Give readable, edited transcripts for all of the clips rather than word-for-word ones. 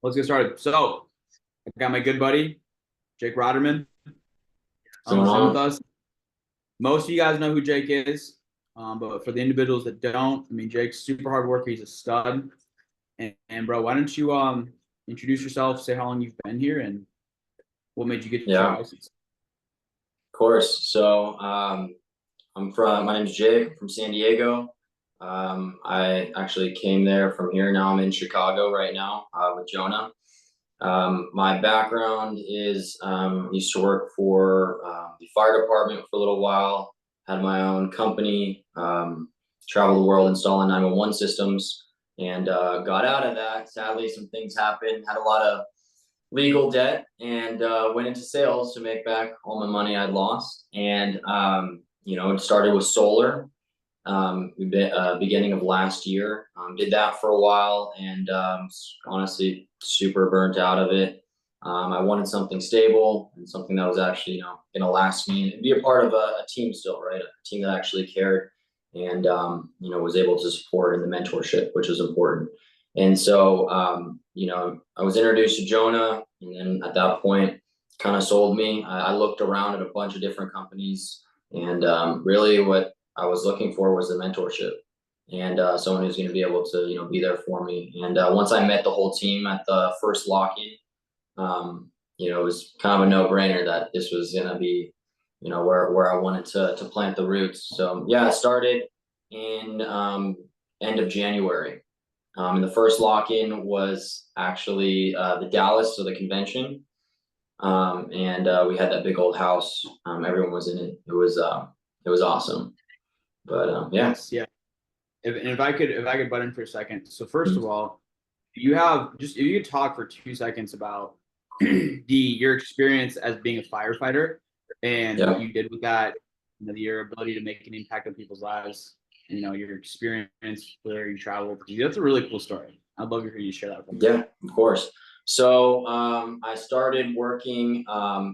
Let's get started. So, I got my good buddy, Jake Ratermann, What's on going the Zoom with on? us. Most of you guys know who Jake is, but for the individuals that don't, I mean, Jake's super hard worker. He's a stud. And bro, why don't you introduce yourself, say how long you've been here, and what made you get your Yeah, of license? course. My name's Jake. I'm from San Diego. I actually came there from here. Now I'm in Chicago right now with Jonah. My background is used to work for the fire department for a little while, had my own company, traveled the world installing 911 systems, and got out of that. Sadly, some things happened, had a lot of legal debt and went into sales to make back all my money I'd lost. And, it started with solar beginning of last year. Did that for a while and honestly super burnt out of it. I wanted something stable and something that was actually, going to last me and be a part of a team still, right? A team that actually cared and, was able to support in the mentorship, which was important. And so, I was introduced to Jonah, and then at that point, kind of sold me. I looked around at a bunch of different companies, and really what I was looking for was a mentorship and someone who's going to be able to, be there for me. And once I met the whole team at the first lock-in, it was kind of a no-brainer that this was going to be, where I wanted to plant the roots. So yeah, I started in end of January. And the first lock-in was actually the Dallas, so the convention. And we had that big old house. Everyone was in it. It was awesome. But yeah. Yes, yeah. If I could butt in for a second. So first of all, you have just if you could talk for 2 seconds about your experience as being a firefighter and what Yeah. you did with that, your ability to make an impact on people's lives, your experience where you traveled. That's a really cool story. I'd love to hear you share that with me. Yeah, of course. So I started working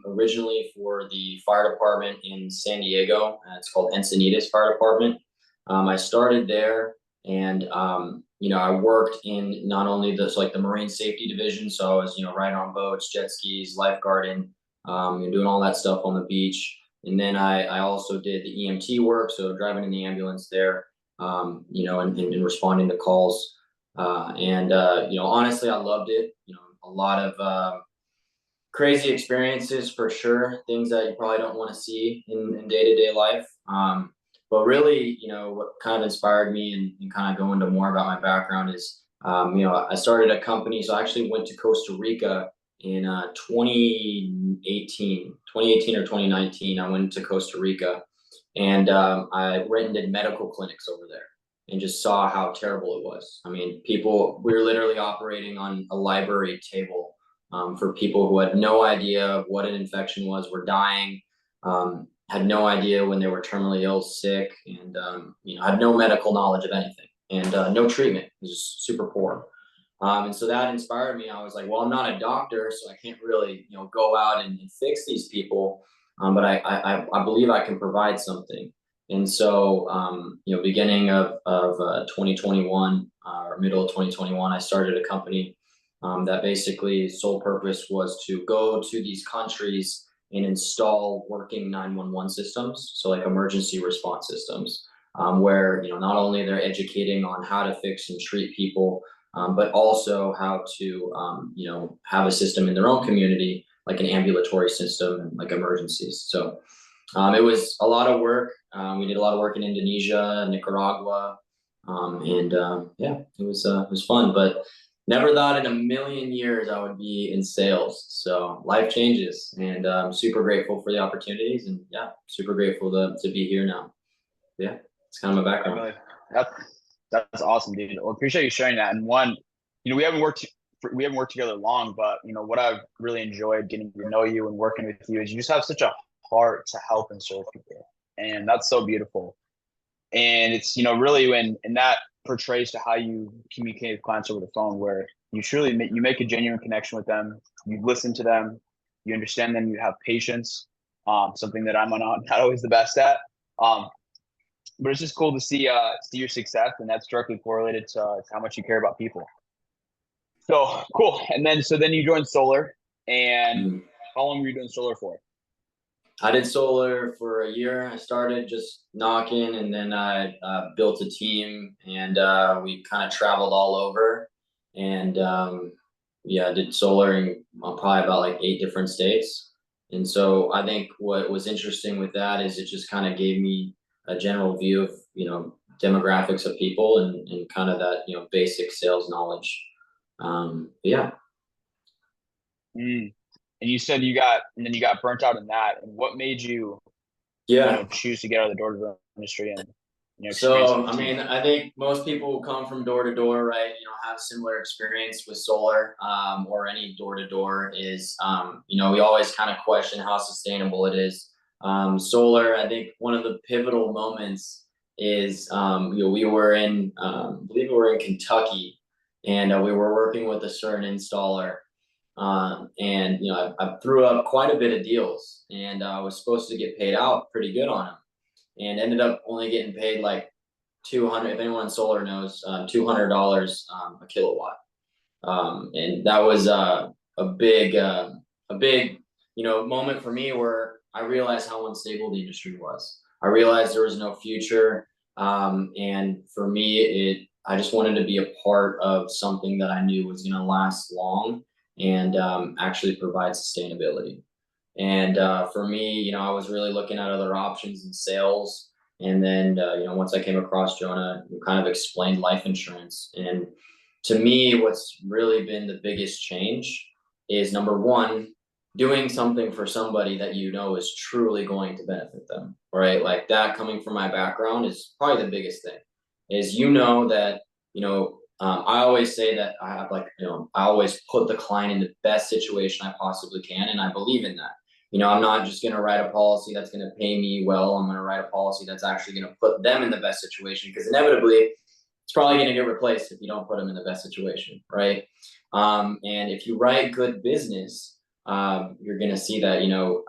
originally for the fire department in San Diego. It's called Encinitas Fire Department. I started there, and I worked in not only this like the marine safety division, so I was riding on boats, jet skis, lifeguarding, and doing all that stuff on the beach. And then I also did the EMT work, so driving in the ambulance there, and responding to calls. Honestly, I loved it. A lot of crazy experiences for sure, things that you probably don't want to see in day-to-day life. But really, what kind of inspired me and kind of go into more about my background is, I started a company. So I actually went to Costa Rica in 2018 or 2019. I went to Costa Rica and I went and did medical clinics over there and just saw how terrible it was. I mean, we were literally operating on a library table for people who had no idea what an infection was, were dying, had no idea when they were terminally ill, sick, and had no medical knowledge of anything, and no treatment. It was super poor. And so that inspired me. I was like, well, I'm not a doctor, so I can't really, go out and fix these people, but I believe I can provide something. And so, beginning of 2021 or middle of 2021, I started a company that basically sole purpose was to go to these countries and install working 911 systems, so like emergency response systems, where not only they're educating on how to fix and treat people, but also how to have a system in their own community, like an ambulatory system and like emergencies. So it was a lot of work. We did a lot of work in Indonesia, Nicaragua, yeah, it was fun. But never thought in a million years I would be in sales. So life changes, and I'm super grateful for the opportunities, and yeah, super grateful to be here now. Yeah, it's kind of my I background. really, that's that's awesome, dude. Well, appreciate you sharing that. And one, we haven't worked together long, but what I've really enjoyed getting to know you and working with you is you just have such a heart to help and serve people, and that's so beautiful. And it's really when and that portrays to how you communicate with clients over the phone, where you truly you make a genuine connection with them, you listen to them, you understand them, you have patience, something that I'm not always the best at. um, but it's just cool to see your success, and that's directly correlated to how much you care about people. So cool. And then you joined solar, and Mhm. how long were you doing solar for? I did solar for a year. I started just knocking, and then I built a team, and we kind of traveled all over. And yeah, I did solar in probably about like 8 different states. And so I think what was interesting with that is it just kind of gave me a general view of, demographics of people and kind of that, basic sales knowledge. But yeah. Mm. And then you got burnt out in that. And what made you, Yeah. choose to get out of the door-to-door industry and, experience So, with I the team? mean, I think most people who come from door to door, right, have similar experience with solar, or any door to door is, we always kind of question how sustainable it is. Solar, I think one of the pivotal moments is, we were in, I believe we were in Kentucky, and we were working with a certain installer. And, I threw up quite a bit of deals, and I was supposed to get paid out pretty good on them, and ended up only getting paid like 200. If anyone in solar knows, $200 a kilowatt, and that was a big, moment for me where I realized how unstable the industry was. I realized there was no future, and for me, I just wanted to be a part of something that I knew was going to last long and actually provide sustainability. And for me, I was really looking at other options in sales. And then, once I came across Jonah, who kind of explained life insurance. And to me, what's really been the biggest change is number one, doing something for somebody that is truly going to benefit them, right? Like that coming from my background is probably the biggest thing. Is that I always say that I have like I always put the client in the best situation I possibly can, and I believe in that. I'm not just going to write a policy that's going to pay me well. I'm going to write a policy that's actually going to put them in the best situation, because inevitably it's probably going to get replaced if you don't put them in the best situation, right? And if you write good business, you're going to see that.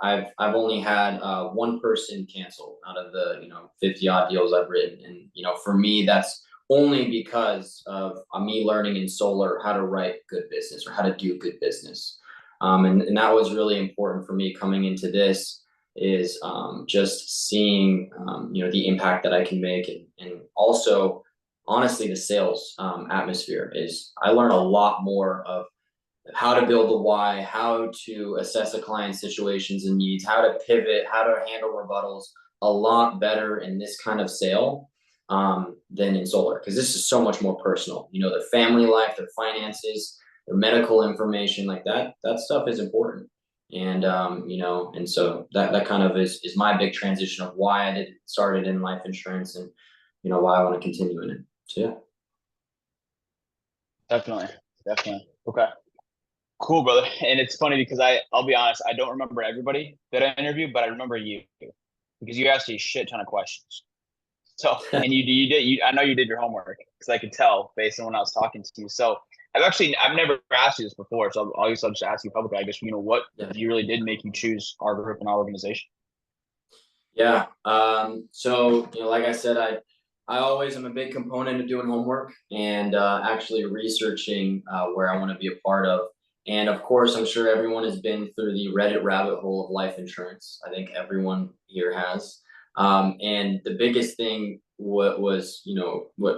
I've only had one person cancel out of the 50 odd deals I've written, and for me that's only because of me learning in solar how to write good business or how to do good business. And that was really important for me coming into this, is just seeing the impact that I can make, and also honestly the sales atmosphere is I learn a lot more of how to build the why, how to assess a client's situations and needs, how to pivot, how to handle rebuttals a lot better in this kind of sale than in solar, because this is so much more personal. Their family life, their finances, their medical information, like that stuff is important. And and so that kind of is my big transition of why I did started in life insurance, and why I want to continue in it. So yeah. Definitely. Definitely. Okay. Cool, brother. And it's funny because I'll be honest, I don't remember everybody that I interviewed, but I remember you because you asked me a shit ton of questions. So, and I know you did your homework because I could tell based on when I was talking to you. So I've never asked you this before. So I'll just ask you publicly, I guess, what Yeah. you really did make you choose our group and our organization? Yeah. So, like I said, I always am a big component of doing homework and actually researching where I want to be a part of. And of course, I'm sure everyone has been through the Reddit rabbit hole of life insurance. I think everyone here has. And the biggest thing, what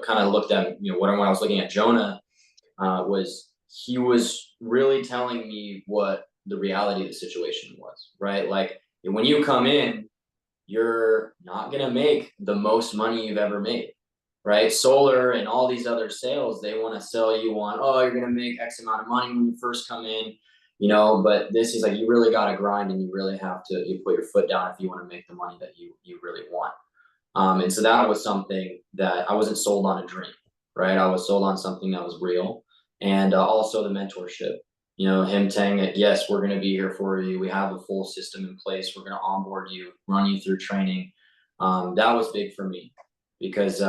kind of looked at, when I was looking at Jonah, was he was really telling me what the reality of the situation was, right? Like when you come in, you're not going to make the most money you've ever made, right? Solar and all these other sales, they want to sell you on, oh, you're going to make X amount of money when you first come in, but this is like, you really got to grind, and you really have to, you put your foot down if you want to make the money that you really want. And so that was something that I wasn't sold on a dream, right? I was sold on something that was real. And also the mentorship, him saying that, yes, we're going to be here for you. We have a full system in place. We're going to onboard you, run you through training. That was big for me because,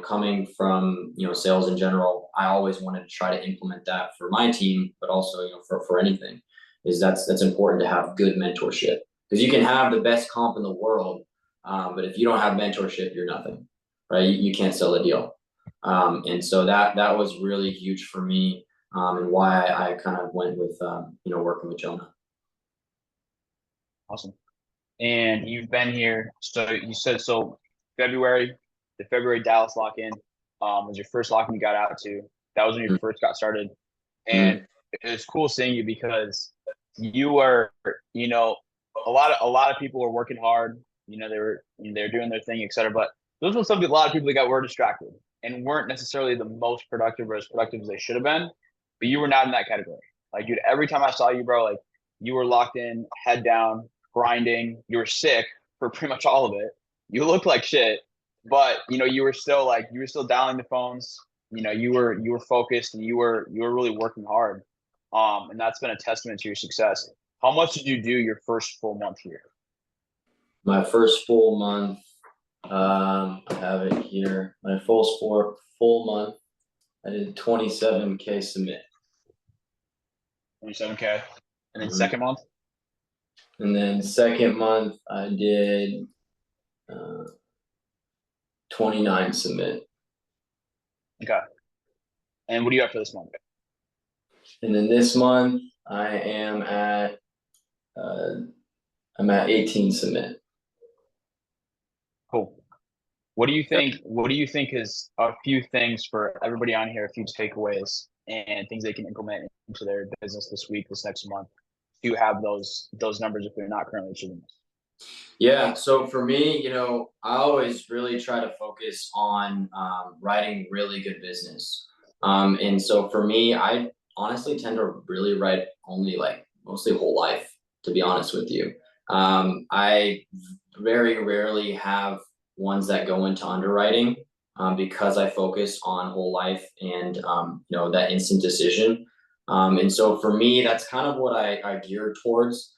coming from, sales in general, I always wanted to try to implement that for my team, but also, for anything, is that's important to have good mentorship, because you can have the best comp in the world, but if you don't have mentorship, you're nothing, right? You can't sell a deal. And so that was really huge for me. and why I kind of went with, working with Jonah. Awesome. And you've been here. So you said, so February, the February Dallas lock-in was your first lock-in you got out to. That was when you first got started. Mm-hmm. And it was cool seeing you because you were, a lot of people were working hard. They were doing their thing, et cetera. But those were a lot of people that were distracted and weren't necessarily the most productive or as productive as they should have been. But you were not in that category. Like, dude, every time I saw you, bro, like you were locked in, head down, grinding. You were sick for pretty much all of it. You looked like shit, but you were still dialing the phones. You were focused and you were really working hard. And that's been a testament to your success. How much did you do your first full month here? My first full month, I have it here. My full month, I did 27K submit. 27K. And then Mhm. second month? And then second month, I did 29 submit. Okay. And what do you have for this month? And then this month, I'm at 18 submit. Cool. What do you think? What do you think is a few things for everybody on here, a few takeaways and things they can implement into their business this week, this next month, to have those numbers if they're not currently achieving this? Yeah. So for me, I always really try to focus on writing really good business. And so for me, I honestly tend to really write only like mostly whole life, to be honest with you. I very rarely have ones that go into underwriting because I focus on whole life and, that instant decision. And so for me, that's kind of what I gear towards.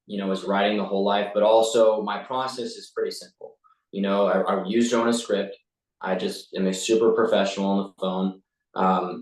Is writing the whole life, but also my process is pretty simple. I use Jonah's script. I just am a super professional on the phone.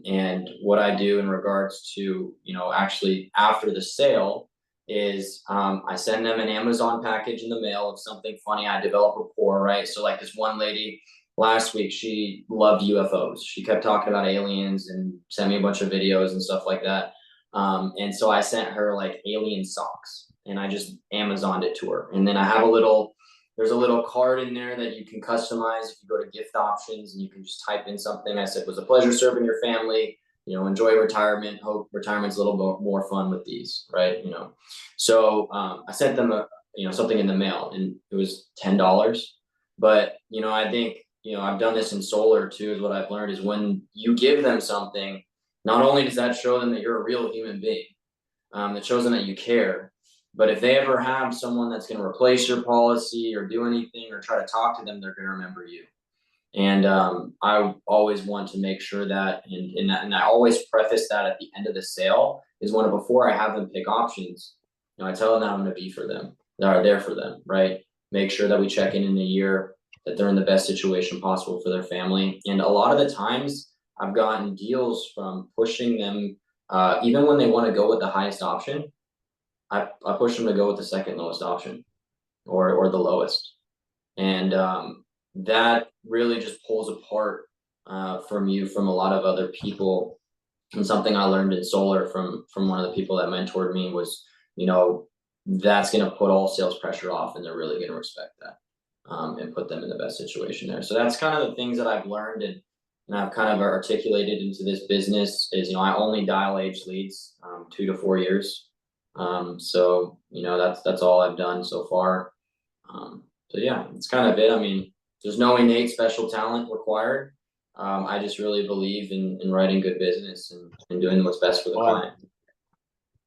And what I do in regards to, actually after the sale is I send them an Amazon package in the mail of something funny. I develop rapport, right? So like this one lady last week, she loved UFOs. She kept talking about aliens and sent me a bunch of videos and stuff like that. And so I sent her like alien socks and I just Amazoned it to her. And then there's a little card in there that you can customize if you go to gift options and you can just type in something. I said, it was a pleasure serving your family, enjoy retirement. Hope retirement's a little more fun with these, right? So I sent them something in the mail and it was $10. But, I think, I've done this in solar too, is what I've learned is when you give them something, not only does that show them that you're a real human being, that shows them that you care, but if they ever have someone that's going to replace your policy or do anything or try to talk to them, they're going to remember you. And I always want to make sure that, and I always preface that at the end of the sale is before I have them pick options, I tell them that I'm going to be for them, that are there for them, right? Make sure that we check in a year, that they're in the best situation possible for their family. And a lot of the times I've gotten deals from pushing them, even when they want to go with the highest option, I push them to go with the second lowest option or the lowest. And that really just pulls apart from a lot of other people. And something I learned in solar from one of the people that mentored me was, that's going to put all sales pressure off and they're really going to respect that and put them in the best situation there. So that's kind of the things that I've learned and I've kind of articulated into this business is, I only dial age leads 2 to 4 years. So, that's all I've done so far. So yeah, it's kind of it. I mean, there's no innate special talent required. I just really believe in writing good business and doing what's best for the client.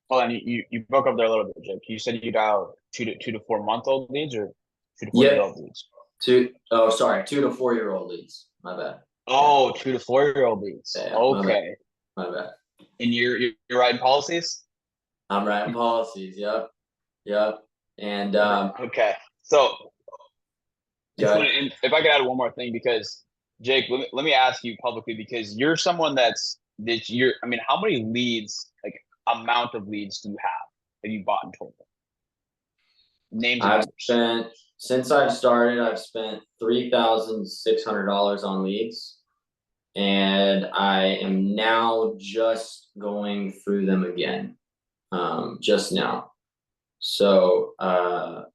Well, and you broke up there a little bit, Jake. You said you dial 2 to 4 month old leads or 2 to 4 year old leads? 2 to 4 year old leads. My bad. Oh, 2 to 4 year old leads. Yeah, okay. My bad. And you're writing policies? I'm writing policies. Yep. And okay. So if I could add one more thing, because Jake, let me ask you publicly, because you're someone how many leads, like amount of leads do you have you bought in total? Names and numbers. Since I've started, I've spent $3,600 on leads. and I am now just going through them again, just now. So I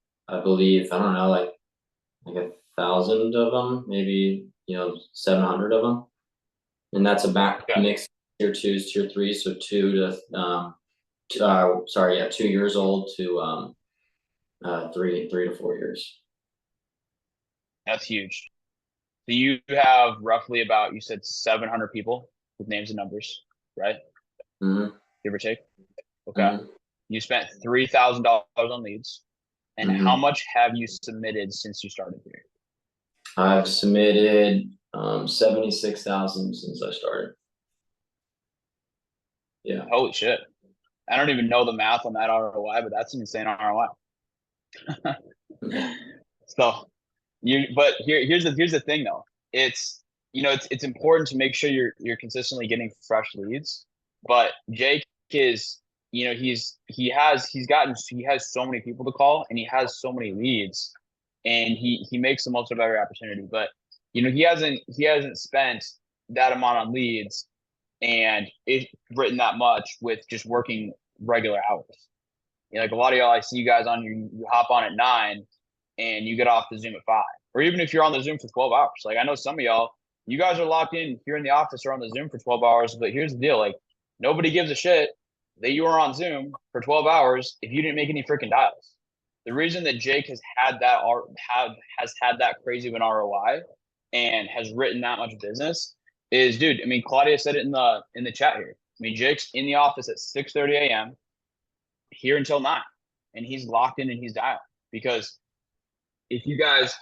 believe, I don't know, like 1,000 of them, maybe 700 of them, and that's a back Okay, mix tier twos, tier threes, so 2 years old to 3 to 4 years. that's huge. So you have roughly about, you said 700 people with names and numbers, right? Mm-hmm. Give or take. Okay. Mm-hmm. You spent $3,000 on leads. And how Mm-hmm. much have you submitted since you started here? I've submitted 76,000 since I started. Yeah. Holy shit. I don't even know the math on that ROI, but that's an insane ROI. So but here's the thing though. It's it's important to make sure you're consistently getting fresh leads. But Jake is, he has so many people to call and he has so many leads and he makes the most of every opportunity. But he hasn't spent that amount on leads and it's written that much with just working regular hours. Like a lot of y'all, I see you guys on you hop on at 9 and you get off the Zoom at 5. Or even if you're on the Zoom for 12 hours. Like I know some of y'all, you guys are locked in here in the office or on the Zoom for 12 hours. But here's the deal, like nobody gives a shit that you were on Zoom for 12 hours if you didn't make any freaking dials. The reason that Jake has had that crazy of an ROI and has written that much business is, dude, I mean, Claudia said it in the chat here. I mean, Jake's in the office at 6:30 a.m. here until 9, and he's locked in and he's dialed. Because because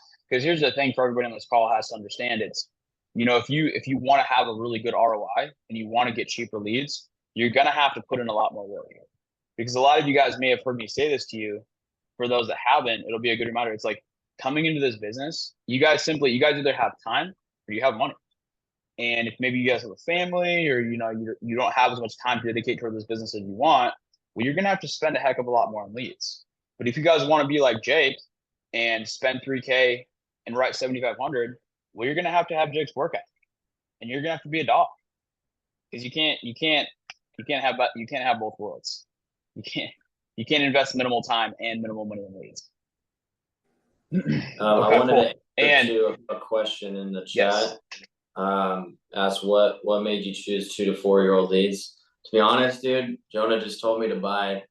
here's the thing for everybody on this call has to understand, it's, if you want to have a really good ROI and you want to get cheaper leads, you're going to have to put in a lot more work. Because a lot of you guys may have heard me say this to you. For those that haven't, it'll be a good reminder. It's like coming into this business, you guys either have time or you have money. And if maybe you guys have a family or, you don't have as much time to dedicate toward this business as you want, well, you're going to have to spend a heck of a lot more on leads. But if you guys want to be like Jake and spend 3K and write 7,500, well, you're going to have Jake's work ethic and you're going to have to be a dog because you can't have both worlds. You can't invest minimal time and minimal money in leads. I Okay, wanted cool. to answer And to a question in the yes, chat. Asked what made you choose 2 to 4 year old leads? To be honest, dude, Jonah just told me to buy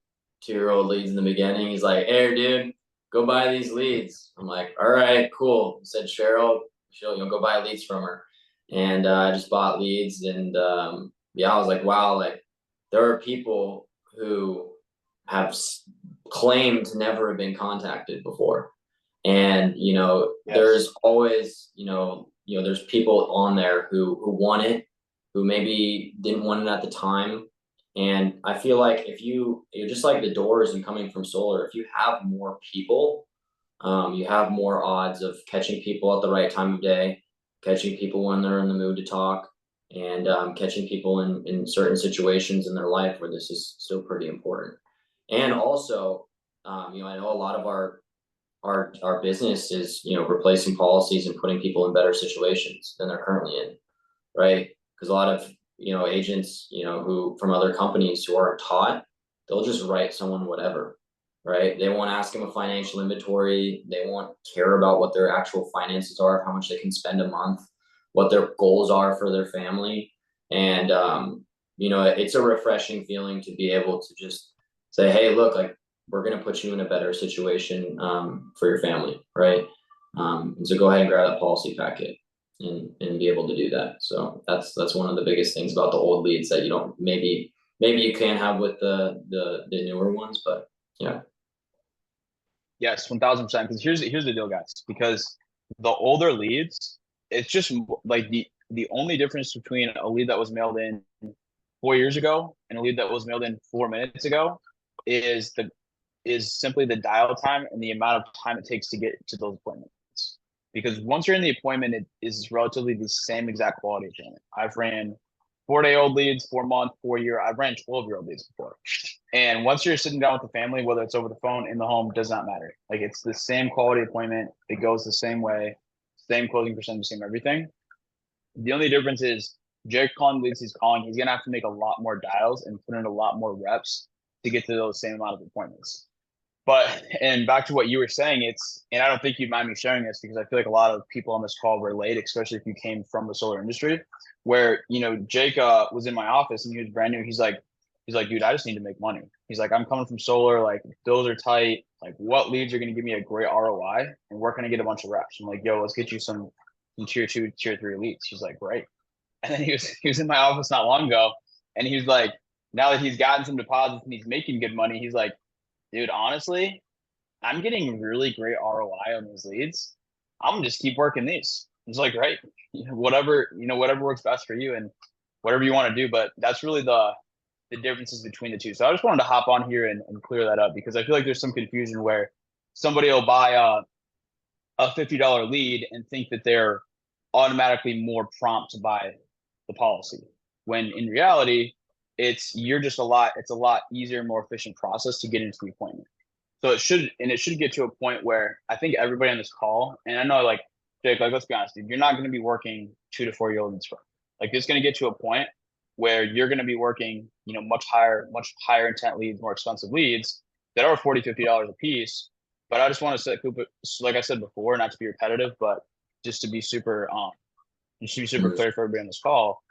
2-year-old leads in the beginning. He's like, "Hey, dude, go buy these leads." I'm like, "All right, cool." He said, "Cheryl, she'll go buy leads from her," and I just bought leads, and yeah, I was like, wow, like there are people who have claimed to never have been contacted before, and yes, there's always there's people on there who want it, who maybe didn't want it at the time. And I feel like if you're just like the doors and coming from solar, if you have more people, you have more odds of catching people at the right time of day, catching people when they're in the mood to talk, and catching people in certain situations in their life where this is still pretty important. And also, I know a lot of our business is replacing policies and putting people in better situations than they're currently in, right? Because a lot of agents who from other companies who aren't taught, they'll just write someone whatever, right? They won't ask them a financial inventory. They won't care about what their actual finances are, how much they can spend a month, what their goals are for their family. And it's a refreshing feeling to be able to just say, hey, look, like we're going to put you in a better situation for your family, right? And so go ahead and grab that policy packet and be able to do that. So that's one of the biggest things about the old leads that you don't maybe you can have with the newer ones, but yeah. yes, 1,000%. Because here's the deal, guys. Because the older leads, it's just like the only difference between a lead that was mailed in 4 years ago and a lead that was mailed in 4 minutes ago is simply the dial time and the amount of time it takes to get to those appointments. Because once you're in the appointment, it is relatively the same exact quality appointment. I've ran 4-day-old leads, 4-month, 4-year. I've ran 12-year-old leads before. And once you're sitting down with the family, whether it's over the phone, in the home, does not matter. Like it's the same quality appointment. It goes the same way, same closing percentage, same everything. The only difference is Jake calling leads he's calling, he's gonna have to make a lot more dials and put in a lot more reps to get to those same amount of appointments. But and back to what you were saying, it's and I don't think you'd mind me sharing this because I feel like a lot of people on this call relate, especially if you came from the solar industry, where Jake was in my office and he was brand new. He's like, dude, I just need to make money. He's like, I'm coming from solar, like bills are tight. Like, what leads are going to give me a great ROI, and where can I get a bunch of reps? I'm like, yo, let's get you some tier 2, tier 3 leads. He's like, great. And then he was in my office not long ago, and he was like, now that he's gotten some deposits and he's making good money, he's like, dude, honestly, I'm getting really great ROI on these leads. I'm gonna just keep working these. It's like, right, whatever works best for you and whatever you want to do. But that's really the differences between the two. So I just wanted to hop on here and clear that up because I feel like there's some confusion where somebody will buy a $50 lead and think that they're automatically more prompt to buy the policy. When in reality, it's a lot easier, more efficient process to get into the appointment. So it should get to a point where I think everybody on this call, and I know like Jake, like let's be honest, dude, you're not going to be working 2 to 4 year olds. Like it's going to get to a point where you're going to be working, much higher intent leads, more expensive leads that are $40, $50 a piece. But I just want to say, like I said before, not to be repetitive, but just to be super clear for everybody on this call,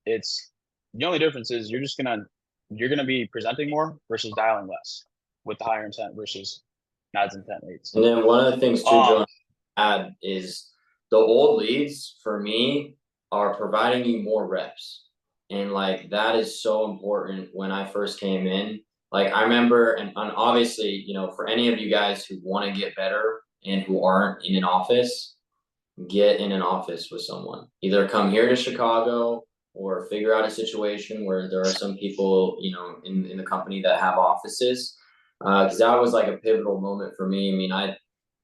it's the only difference is you're gonna be presenting more versus dialing less with the higher intent versus not as intent leads. And then one of the things too, Joe, add is the old leads for me are providing you more reps. And like that is so important when I first came in. Like I remember, and obviously, for any of you guys who want to get better and who aren't in an office, get in an office with someone. Either come here to Chicago or figure out a situation where there are some people, in the company that have offices. Because that was like a pivotal moment for me. I mean,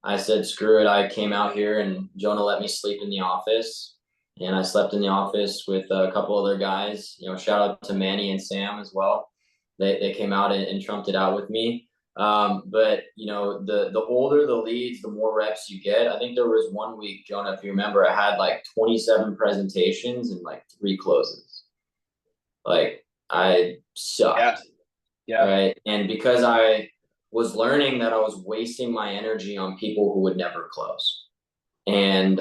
I said, screw it. I came out here and Jonah let me sleep in the office. And I slept in the office with a couple other guys. Shout out to Manny and Sam as well. They came out and trumped it out with me. But the older the leads, the more reps you get. I think there was one week, Jonah, if you remember, I had like 27 presentations and like 3 closes. Like I sucked. Yeah. Right. And because I was learning that I was wasting my energy on people who would never close. And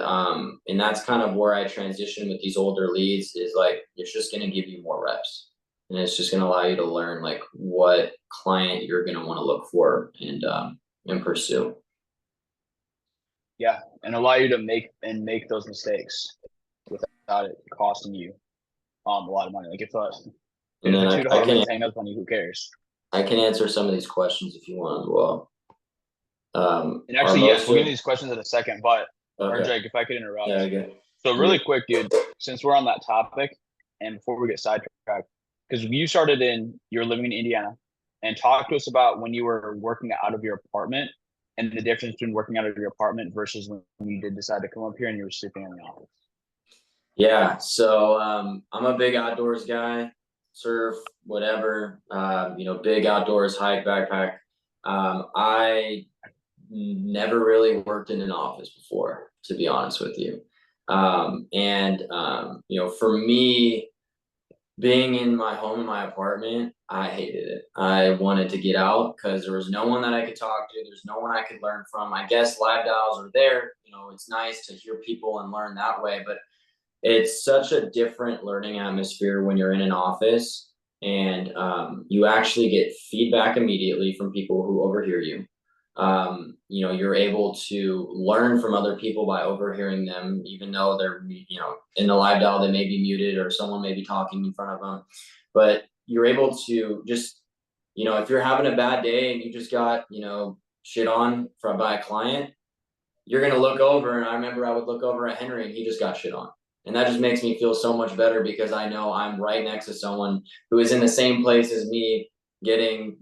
that's kind of where I transition with these older leads is like, it's just going to give you more reps. And it's just going to allow you to learn like what client you're going to want to look for and pursue. Yeah. And allow you to make those mistakes without it costing you a lot of money. Like if $2 leads hang up on you, who cares? I can answer some of these questions if you want as well. And actually, yes, we'll get into these questions in a second, but okay. Or Jake, if I could interrupt. Yeah, okay. So really quick, dude, since we're on that topic and before we get sidetracked, because you were living in Indiana, and talk to us about when you were working out of your apartment and the difference between working out of your apartment versus when you did decide to come up here and you were sleeping in the office. Yeah, so I'm a big outdoors guy, surf, whatever, big outdoors, hike, backpack. I never really worked in an office before, to be honest with you. For me, being in my home, in my apartment, I hated it. I wanted to get out because there was no one that I could talk to. There's no one I could learn from. I guess live dials are there. It's nice to hear people and learn that way, but it's such a different learning atmosphere when you're in an office and you actually get feedback immediately from people who overhear you. You're able to learn from other people by overhearing them, even though they're, in the live dial, they may be muted or someone may be talking in front of them, but you're able to just, if you're having a bad day and you just got, shit on by a client, you're going to look over. And I remember I would look over at Henry and he just got shit on. And that just makes me feel so much better because I know I'm right next to someone who is in the same place as me getting,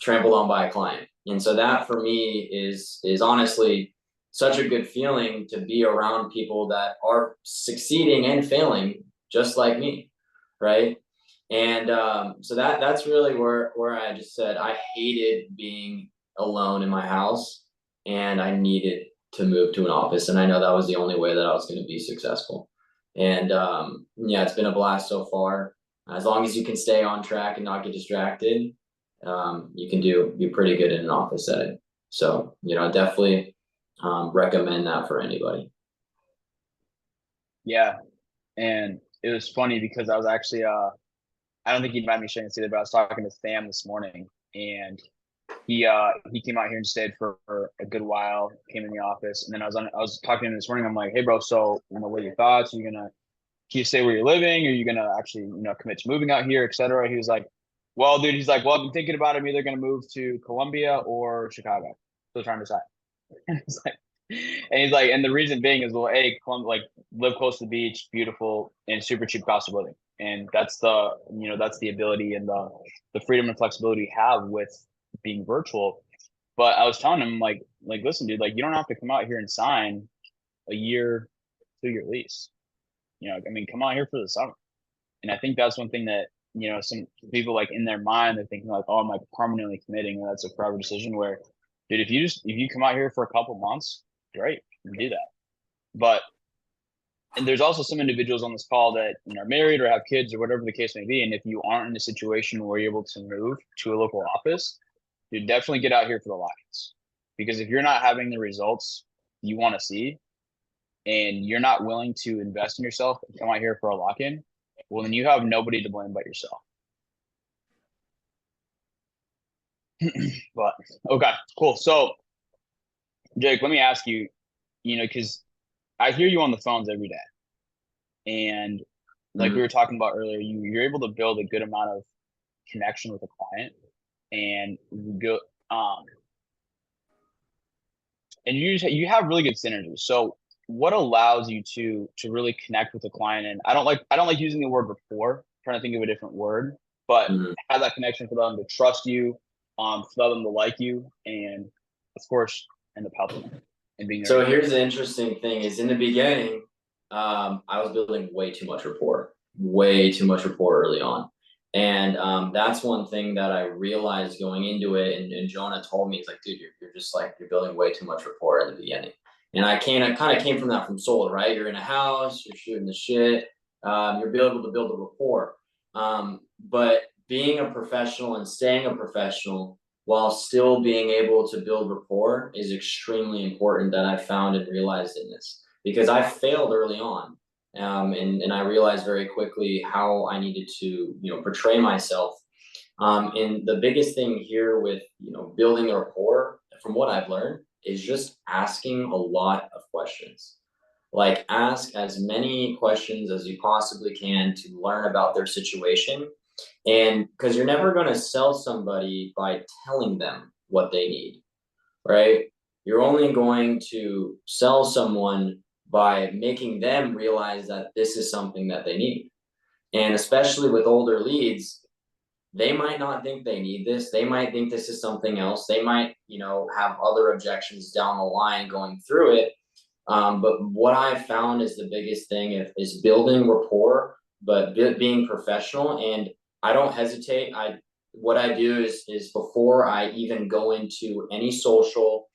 trampled on by a client. And so that for me is honestly such a good feeling to be around people that are succeeding and failing just like me, right? And so that's really where I just said I hated being alone in my house and I needed to move to an office. And I know that was the only way that I was going to be successful. And yeah, it's been a blast so far. As long as you can stay on track and not get distracted, you can be pretty good in an office setting. So, definitely recommend that for anybody. Yeah. And it was funny because I was actually I don't think he'd mind me sharing this either, but I was talking to Sam this morning, and he came out here and stayed for a good while, came in the office, and then I was talking to him this morning. I'm like, hey bro, so what are your thoughts? Are you gonna can you stay where you're living? Are you gonna actually, commit to moving out here, et cetera? He was like, well, dude, he's like, well, I've been thinking about it. I'm either gonna move to Columbia or Chicago. Still trying to decide. And he's like, and the reason being is, well, like live close to the beach, beautiful, and super cheap cost of living. And that's the ability and the freedom and flexibility we have with being virtual. But I was telling him listen, dude, like you don't have to come out here and sign a year, 2-year lease. I mean, come out here for the summer. And I think that's one thing that, some people like in their mind, they're thinking like, oh, I'm like permanently committing. And that's a forever decision where, dude, if you come out here for a couple months, great, you can do that. But, and there's also some individuals on this call that are married or have kids or whatever the case may be. And if you aren't in a situation where you're able to move to a local office, you definitely get out here for the lock-ins. Because if you're not having the results you want to see, and you're not willing to invest in yourself and come out here for a lock-in, well, then you have nobody to blame but yourself. But okay, cool. So, Jake, let me ask you, because I hear you on the phones every day, and like we Mhm. were talking about earlier, you're able to build a good amount of connection with a client, and go, um, and you have really good synergy. So, what allows you to really connect with a client? And I don't like using the word rapport. I'm trying to think of a different word, but Mhm. have that connection for them to trust you, for them to like you, and of course end up helping them and being there. So here's the interesting thing is in the beginning, I was building way too much rapport early on. And that's one thing that I realized going into it. And Jonah told me, he's like, dude, you're just like, you're building way too much rapport in the beginning. And I kind of came from that from solar, right? You're in a house, you're shooting the shit, you're able to build a rapport. But being a professional and staying a professional while still being able to build rapport is extremely important that I found and realized in this because I failed early on. And I realized very quickly how I needed to, portray myself. And the biggest thing here with, building a rapport, from what I've learned, is just asking a lot of questions. Like, ask as many questions as you possibly can to learn about their situation. And because you're never going to sell somebody by telling them what they need, right? You're only going to sell someone by making them realize that this is something that they need. And especially with older leads, they might not think they need this. They might think this is something else. They might, have other objections down the line going through it. But what I've found is the biggest thing is building rapport, but being professional. And I don't hesitate. What I do is before I even go into any social,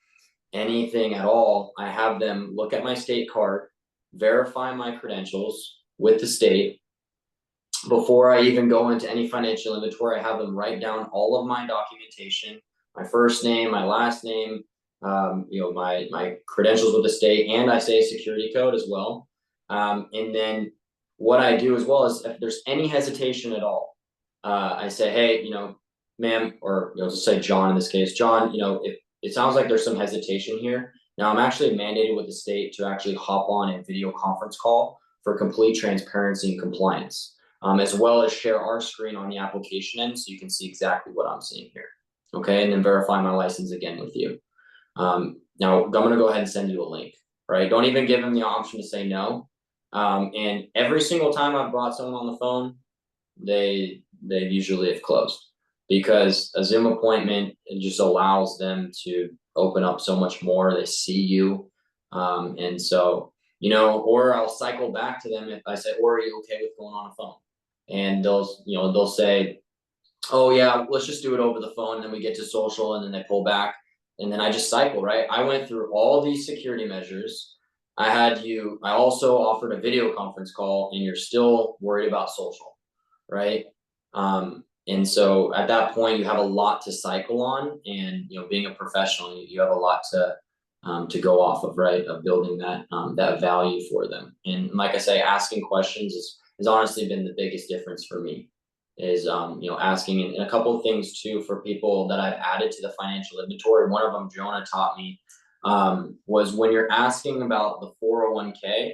anything at all, I have them look at my state card, verify my credentials with the state. Before I even go into any financial inventory, I have them write down all of my documentation, my first name, my last name, my credentials with the state, and I say security code as well. And then what I do as well is if there's any hesitation at all, I say, hey, ma'am, or just say John in this case, John, if it sounds like there's some hesitation here. Now I'm actually mandated with the state to actually hop on a video conference call for complete transparency and compliance. As well as share our screen on the application end so you can see exactly what I'm seeing here. Okay, and then verify my license again with you. Now I'm gonna go ahead and send you a link, right? Don't even give them the option to say no. And every single time I've brought someone on the phone, they usually have closed because a Zoom appointment, it just allows them to open up so much more. They see you. And so, or I'll cycle back to them if I say, or are you okay with going on a phone? And they'll say, oh yeah, let's just do it over the phone. And then we get to social and then they pull back. And then I just cycle, right? I went through all these security measures. I also offered a video conference call, and you're still worried about social, right? And so at that point, you have a lot to cycle on, and being a professional, you have a lot to go off of, right? Of building that value for them. And like I say, asking questions has honestly been the biggest difference for me. Is asking, and a couple of things too for people that I've added to the financial inventory. One of them Jonah taught me was when you're asking about the 401k,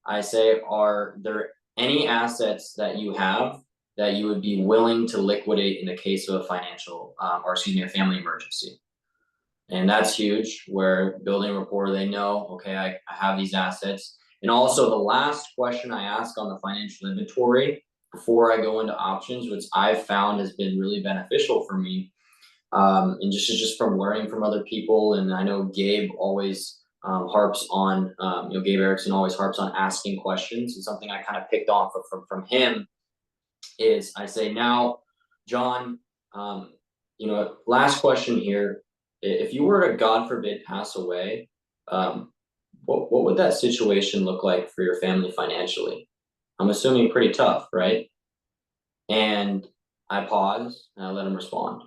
I say, are there any assets that you have that you would be willing to liquidate in the case of a a family emergency? And that's huge, where building rapport, they know, okay, I have these assets. And also the last question I ask on the financial inventory before I go into options, which I've found has been really beneficial for me, and just from learning from other people. And I know Gabe always harps on, Gabe Erickson always harps on asking questions. And something I kind of picked on from him is I say, now, John, last question here. If you were to, God forbid, pass away, what would that situation look like for your family financially? I'm assuming pretty tough, right? And I pause and I let him respond.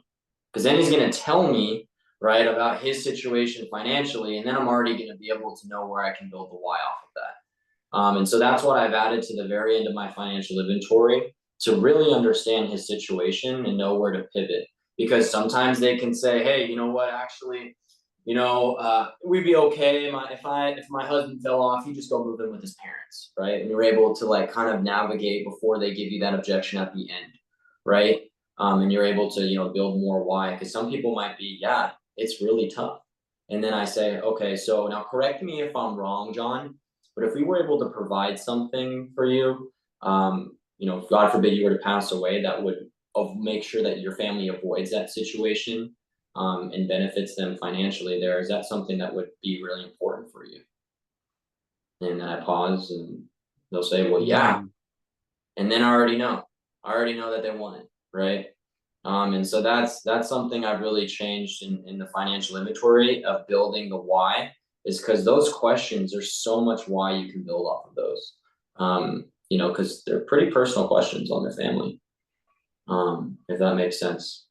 Because then he's going to tell me, right, about his situation financially, and then I'm already going to be able to know where I can build the why off of that. And so that's what I've added to the very end of my financial inventory, to really understand his situation and know where to pivot. Because sometimes they can say, hey, you know what, actually, we'd be okay. If my husband fell off, you just go move in with his parents, right? And you're able to like kind of navigate before they give you that objection at the end, right? And you're able to build more why, because some people might be, yeah, it's really tough. And then I say, okay, so now correct me if I'm wrong, John, but if we were able to provide something for you, God forbid you were to pass away, that would make sure that your family avoids that situation, and benefits them financially there, is that something that would be really important for you? And then I pause, and they'll say, well, yeah. And then I already know that they want it, right? And so that's something I've really changed in the financial inventory of building the why, is because those questions, there's so much why you can build off of those. Because they're pretty personal questions on their family, if that makes sense.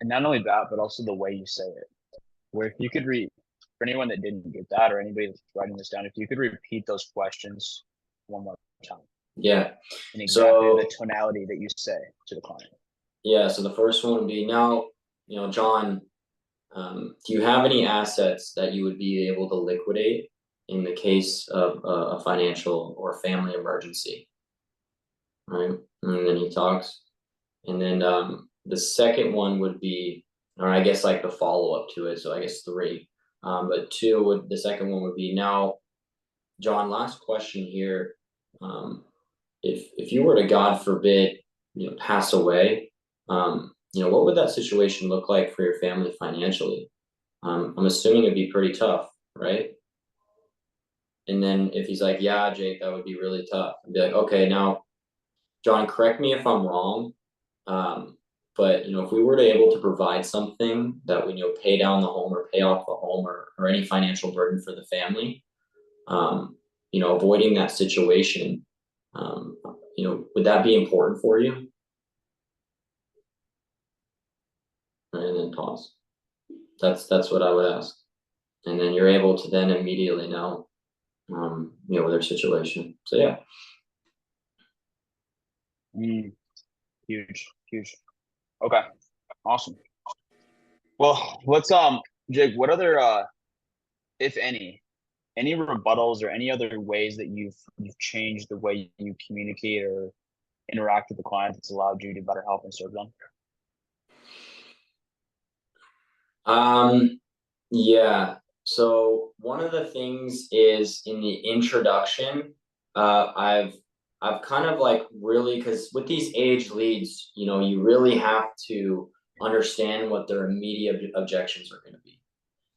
And not only that, but also the way you say it. Where if you could for anyone that didn't get that, or anybody that's writing this down, if you could repeat those questions one more time. Yeah. And exactly the tonality that you say to the client. Yeah. So the first one would be, now, John, do you have any assets that you would be able to liquidate in the case of a financial or family emergency? Right. And then he talks. And then the second one would be, or I guess like the follow-up to it, so I guess 3. But the second one would be, now, John, last question here. If you were to, God forbid, pass away, what would that situation look like for your family financially? I'm assuming it'd be pretty tough, right? And then if he's like, yeah, Jake, that would be really tough, I'd be like, okay, now, John, correct me if I'm wrong. But if we were to able to provide something that would pay down the home or pay off the home, or any financial burden for the family, avoiding that situation, would that be important for you? And then pause. That's what I would ask. And then you're able to then immediately know, with their situation. So yeah. Huge. Okay. Awesome. Well, let's Jake, what other if any rebuttals or any other ways that you've changed the way you communicate or interact with the client that's allowed you to better help and serve them? Yeah. So one of the things is in the introduction, I've kind of like really, because with these age leads, you really have to understand what their immediate objections are going to be.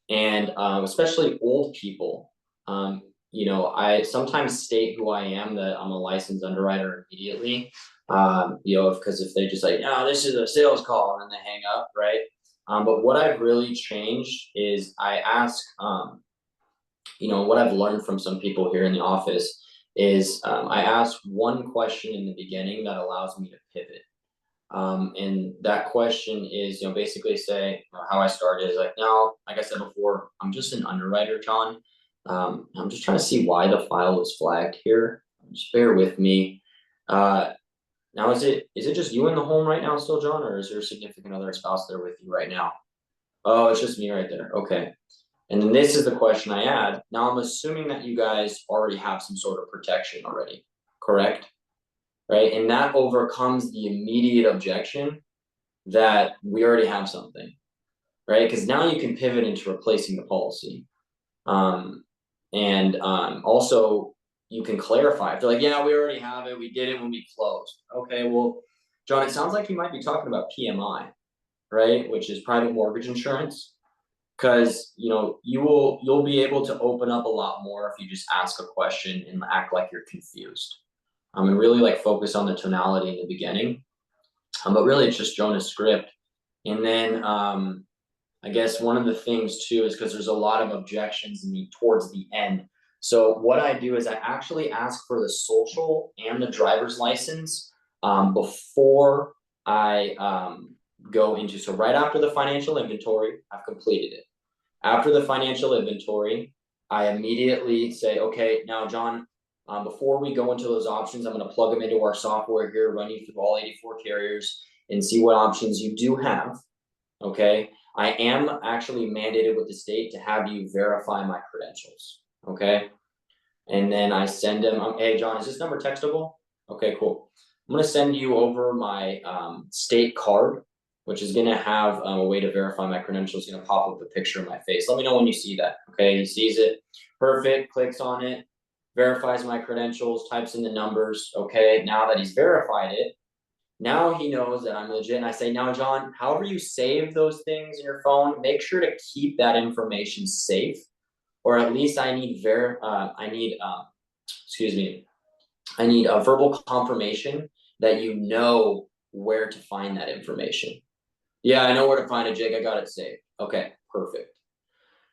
And especially old people, I sometimes state who I am, that I'm a licensed underwriter immediately, because if they just like, oh, this is a sales call, and then they hang up, right? But what I've really changed is I ask, what I've learned from some people here in the office is I ask one question in the beginning that allows me to pivot. And that question is, basically say how I started is like, now, like I said before, I'm just an underwriter, John. I'm just trying to see why the file was flagged here. Just bear with me. Now, is it just you in the home right now still, John, or is there a significant other spouse there with you right now? Oh, it's just me right there. Okay. And then this is the question I add. Now, I'm assuming that you guys already have some sort of protection already, correct? Right? And that overcomes the immediate objection that we already have something, right? Because now you can pivot into replacing the policy. Also, you can clarify. If they're like, yeah, we already have it. We did it when we closed. Okay, well, John, it sounds like you might be talking about PMI, right? Which is private mortgage insurance. Because you'll be able to open up a lot more if you just ask a question and act like you're confused. And really like focus on the tonality in the beginning. But really it's just Jonah's script. And then I guess one of the things too is because there's a lot of objections towards the end. So what I do is I actually ask for the social and the driver's license before I go into, so right after the financial inventory, I've completed it. After the financial inventory, I immediately say, okay, now John, before we go into those options, I'm going to plug them into our software here, run you through all 84 carriers and see what options you do have. Okay. I am actually mandated with the state to have you verify my credentials. Okay. And then I send them, hey, John, is this number textable? Okay, cool. I'm going to send you over my state card, which is going to have a way to verify my credentials. It's going to pop up a picture of my face. Let me know when you see that. Okay, he sees it. Perfect. Clicks on it, verifies my credentials, types in the numbers. Okay, now that he's verified it, now he knows that I'm legit. And I say, now, John, however you save those things in your phone, make sure to keep that information safe, or at least I need I need a verbal confirmation that you know where to find that information. Yeah, I know where to find it, Jake. I got it saved. Okay, perfect.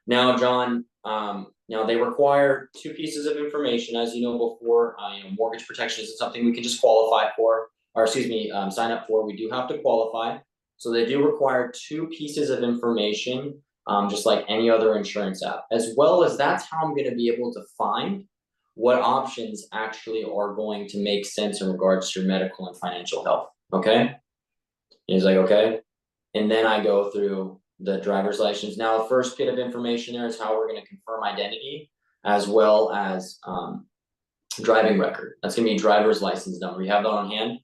Now, John, now they require 2 pieces of information, as you know before. Mortgage protection isn't something we can just qualify for, or sign up for. We do have to qualify. So they do require 2 pieces of information, just like any other insurance app, as well as that's how I'm going to be able to find what options actually are going to make sense in regards to your medical and financial health. Okay. And he's like, okay. And then I go through the driver's license. Now, the first bit of information there is how we're going to confirm identity, as well as driving record. That's going to be driver's license number. You have that on hand.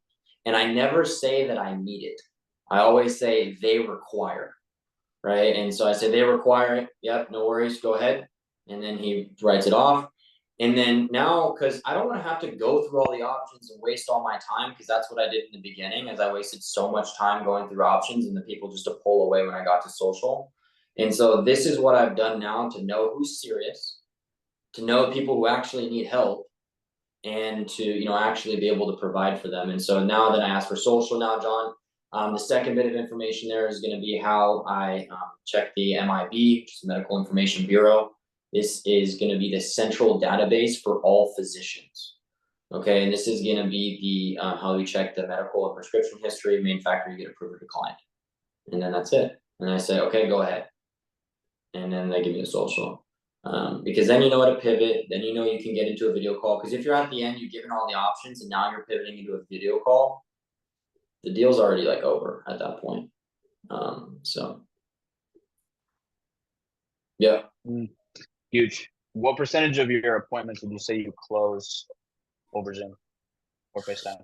And I never say that I need it. I always say they require, right? And so I say they require it. Yep, no worries. Go ahead. And then he writes it off. And then now, because I don't want to have to go through all the options and waste all my time, because that's what I did in the beginning, as I wasted so much time going through options and the people just to pull away when I got to social. And so this is what I've done now to know who's serious, to know people who actually need help, and to actually be able to provide for them. And so now that I ask for social now, John, the second bit of information there is going to be how I check the MIB, which is the Medical Information Bureau. This is going to be the central database for all physicians. Okay, and this is going to be the how we check the medical and prescription history, main factor you get approved or declined. And then that's it. And I say, okay, go ahead. And then they give me a social. Because then you know how to pivot, then you know you can get into a video call. Because if you're at the end, you've given all the options, and now you're pivoting into a video call, the deal's already like over at that point. So yeah. Huge. What percentage of your appointments would you say you close over Zoom or FaceTime?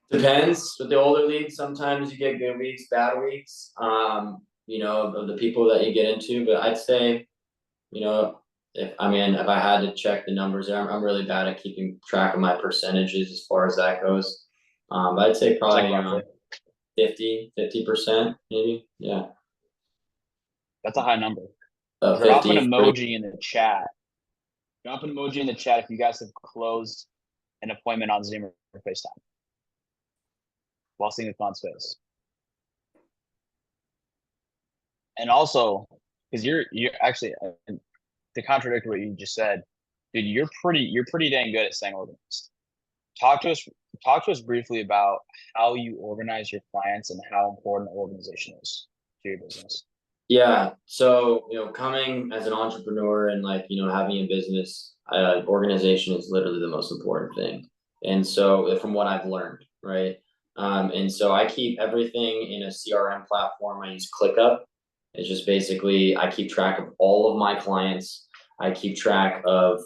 Depends. With the older leagues, sometimes you get good weeks, bad weeks, of the people that you get into. But I'd say, if I had to check the numbers there, I'm really bad at keeping track of my percentages as far as that goes. But I'd say probably 50%, maybe. Yeah. That's a high number. 50, Drop an emoji in the chat. Drop an emoji in the chat if you guys have closed an appointment on Zoom or FaceTime while seeing the client's face. And also, because you're actually, to contradict what you just said, dude, you're pretty dang good at staying organized. Talk to us talk to us briefly about how you organize your clients and how important organization is to your business. Yeah. So, coming as an entrepreneur and like, having a business, organization is literally the most important thing. And so from what I've learned, right? And so I keep everything in a CRM platform. I use ClickUp. It's just basically, I keep track of all of my clients. I keep track of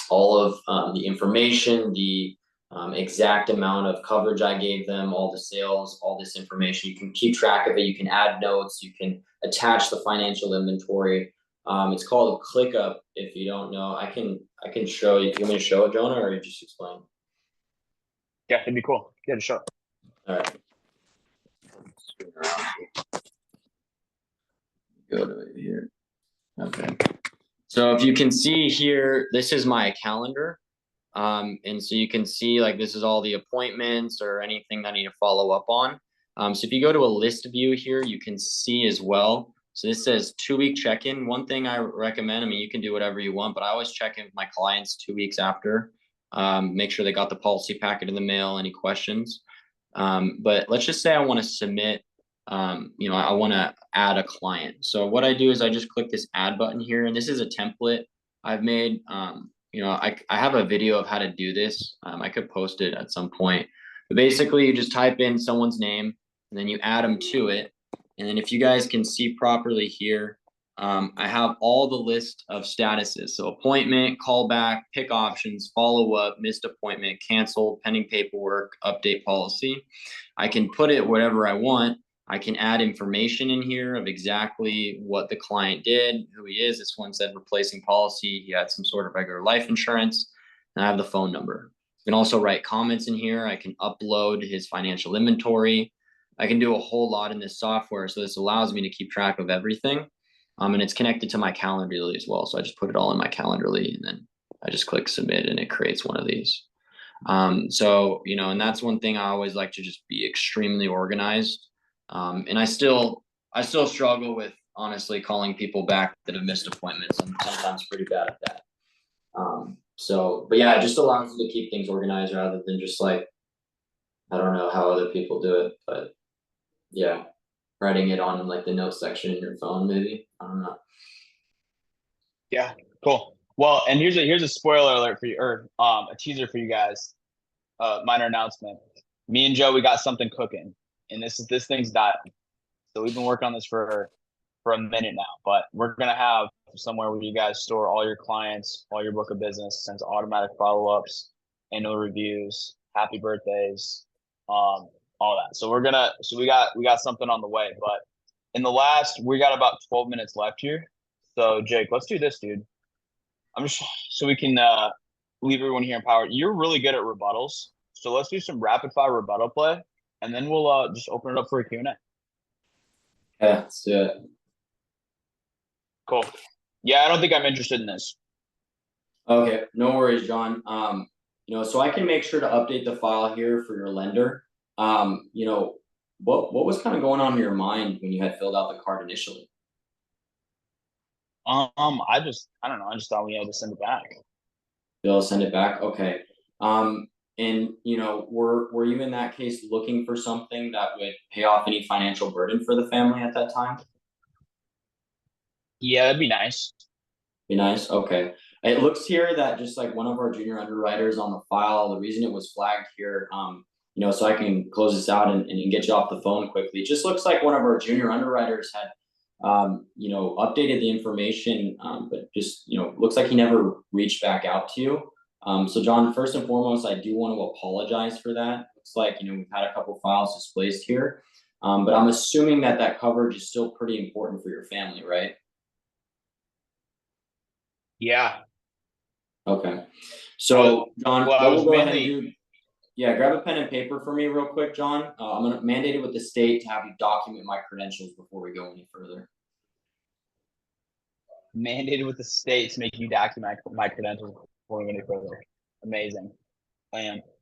all of the information, the exact amount of coverage I gave them, all the sales, all this information. You can keep track of it. You can add notes. You can attach the financial inventory. It's called ClickUp. If you don't know, I can show you. Do you want me to show it, Jonah, or you just explain? Yeah, it'd be cool. Yeah, to show. All right. Go to it here. Okay. So if you can see here, this is my calendar. And so you can see like this is all the appointments or anything that I need to follow up on. So if you go to a list view here, you can see as well. So this says 2-week check-in. One thing I recommend, I mean, you can do whatever you want, but I always check in with my clients 2 weeks after, make sure they got the policy packet in the mail, any questions. But let's just say I want to submit, I want to add a client. So what I do is I just click this add button here, and this is a template I've made. I have a video of how to do this. I could post it at some point, but basically you just type in someone's name and then you add them to it. And then if you guys can see properly here, I have all the list of statuses. So appointment, callback, pick options, follow up, missed appointment, cancel, pending paperwork, update policy. I can put it whatever I want. I can add information in here of exactly what the client did, who he is. This one said replacing policy. He had some sort of regular life insurance. And I have the phone number. You can also write comments in here. I can upload his financial inventory. I can do a whole lot in this software. So this allows me to keep track of everything. And it's connected to my Calendarly as well. So I just put it all in my Calendarly and then I just click submit and it creates one of these. And that's one thing I always like to just be extremely organized. And I still struggle with honestly calling people back that have missed appointments. I'm sometimes pretty bad at that. But yeah, it just allows you to keep things organized rather than just like, I don't know how other people do it, but yeah, writing it on like the notes section in your phone, maybe. I don't know. Yeah, cool. Well, and here's a spoiler alert for you, or a teaser for you guys. Minor announcement. Me and Joe, we got something cooking, and this thing's dialed. So we've been working on this for a minute now, but we're gonna have somewhere where you guys store all your clients, all your book of business, sends automatic follow-ups, annual reviews, happy birthdays, all that. So we got something on the way, but we got about 12 minutes left here. So Jake, let's do this, dude. I'm just so we can leave everyone here empowered. You're really good at rebuttals, so let's do some rapid fire rebuttal play, and then we'll just open it up for a Q&A. Yeah, let's do it. Cool. Yeah, I don't think I'm interested in this. Okay, no worries, John. So I can make sure to update the file here for your lender. What was kind of going on in your mind when you had filled out the card initially? I don't know. I just thought we had to send it back. You'll send it back. Okay. And were you in that case looking for something that would pay off any financial burden for the family at that time? Yeah, that'd be nice. Be nice. Okay. It looks here that just like one of our junior underwriters on the file, the reason it was flagged here, so I can close this out and get you off the phone quickly. It just looks like one of our junior underwriters had, updated the information, but just, looks like he never reached back out to you. So John, first and foremost, I do want to apologize for that. Looks like, we've had a couple files displaced here, but I'm assuming that coverage is still pretty important for your family, right? Yeah. Okay. So John, well, what we'll go ahead and do, yeah, grab a pen and paper for me real quick, John. I'm going to mandate it with the state to have you document my credentials before we go any further. Mandated with the state to make you document my credentials before we go any further. Amazing.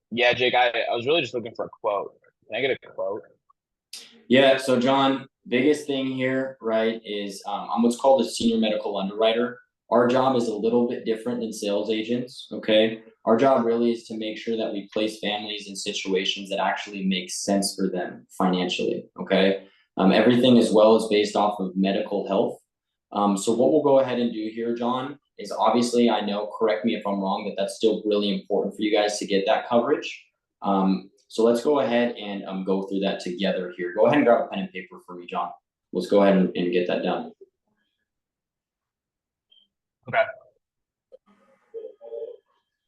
Yeah, Jake, I was really just looking for a quote. Can I get a quote? Yeah. So John, biggest thing here, right, is I'm what's called a senior medical underwriter. Our job is a little bit different than sales agents, okay? Our job really is to make sure that we place families in situations that actually make sense for them financially, okay? Everything as well is based off of medical health. So what we'll go ahead and do here, John, is obviously I know, correct me if I'm wrong, that that's still really important for you guys to get that coverage. So let's go ahead and go through that together here. Go ahead and grab a pen and paper for me, John. Let's go ahead and get that done. Okay.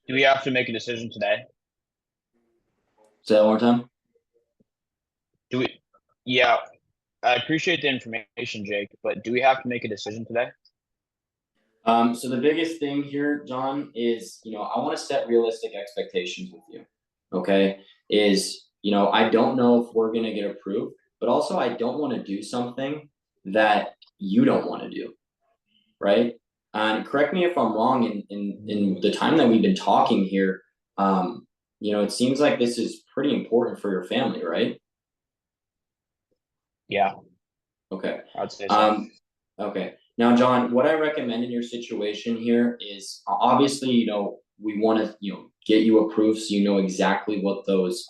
Do we have to make a decision today? Say that one more time. Do we? Yeah, I appreciate the information, Jake, but do we have to make a decision today? So the biggest thing here, John, is, I want to set realistic expectations with you. Okay. I don't know if we're going to get approved, but also I don't want to do something that you don't want to do. Right. And correct me if I'm wrong, in the time that we've been talking here, it seems like this is pretty important for your family, right? Yeah. Okay. I'd say so. Okay. Now, John, what I recommend in your situation here is obviously, we want to, get you approved so you know exactly what those,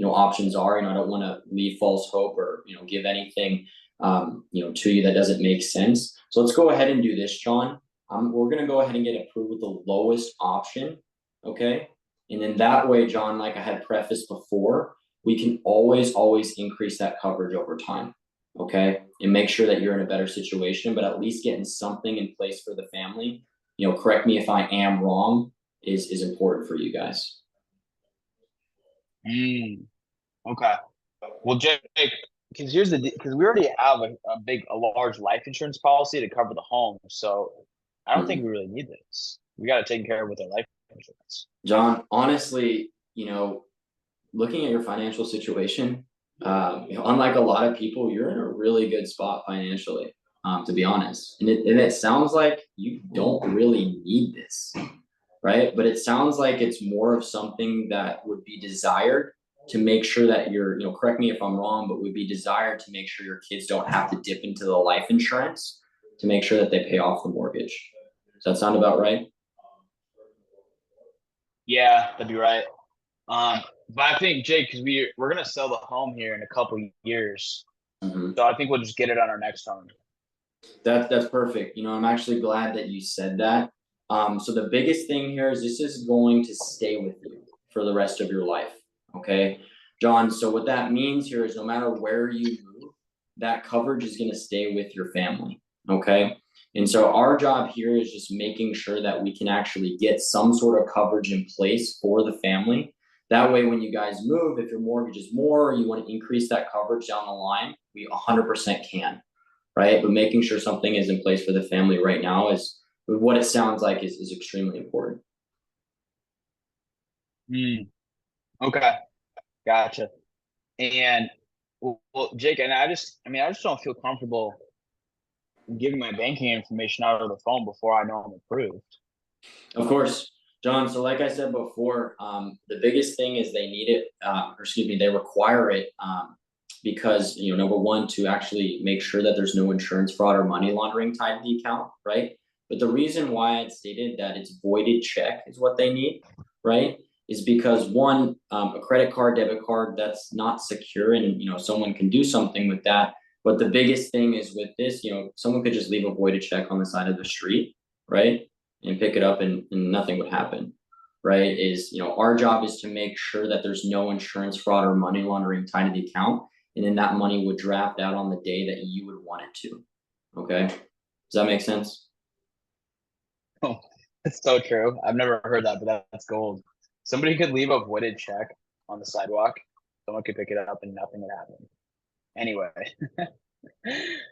options are. I don't want to leave false hope or, give anything, to you that doesn't make sense. So let's go ahead and do this, John. We're going to go ahead and get approved with the lowest option. Okay. And then that way, John, like I had prefaced before, we can always increase that coverage over time. Okay, and make sure that you're in a better situation, but at least getting something in place for the family, correct me if I am wrong, is important for you guys. Okay. Well, Jake, because we already have a large life insurance policy to cover the home, so I don't think we really need this. We got to take care of with our life insurance. John, honestly, looking at your financial situation, unlike a lot of people, you're in a really good spot financially, to be honest. And it sounds like you don't really need this, right? But it sounds like it's more of something that would be desired to make sure that correct me if I'm wrong, but would be desired to make sure your kids don't have to dip into the life insurance to make sure that they pay off the mortgage. Does that sound about right? Yeah, that'd be right. But I think, Jake, because we're gonna sell the home here in a couple years, so I think we'll just get it on our next home. That's perfect. I'm actually glad that you said that. So the biggest thing here is this is going to stay with you for the rest of your life. Okay, John. So what that means here is no matter where you move, that coverage is going to stay with your family. Okay. And so our job here is just making sure that we can actually get some sort of coverage in place for the family. That way, when you guys move, if your mortgage is more, or you want to increase that coverage down the line, we 100% can, right? But making sure something is in place for the family right now is what it sounds like is extremely important. Okay, gotcha. And well, Jake, and I just don't feel comfortable giving my banking information out of the phone before I know I'm approved. Of course, John. So like I said before, the biggest thing is they need it, they require it because, number one, to actually make sure that there's no insurance fraud or money laundering tied to the account, right? But the reason why I'd stated that it's voided check is what they need, right? Is because one, a credit card, debit card, that's not secure, and someone can do something with that. But the biggest thing is with this, someone could just leave a voided check on the side of the street, right? And pick it up and nothing would happen, right? Our job is to make sure that there's no insurance fraud or money laundering tied to the account. And then that money would draft out on the day that you would want it to. Okay. Does that make sense? Oh, that's so true. I've never heard that, but that's gold. Somebody could leave a voided check on the sidewalk. Someone could pick it up and nothing would happen. Anyway,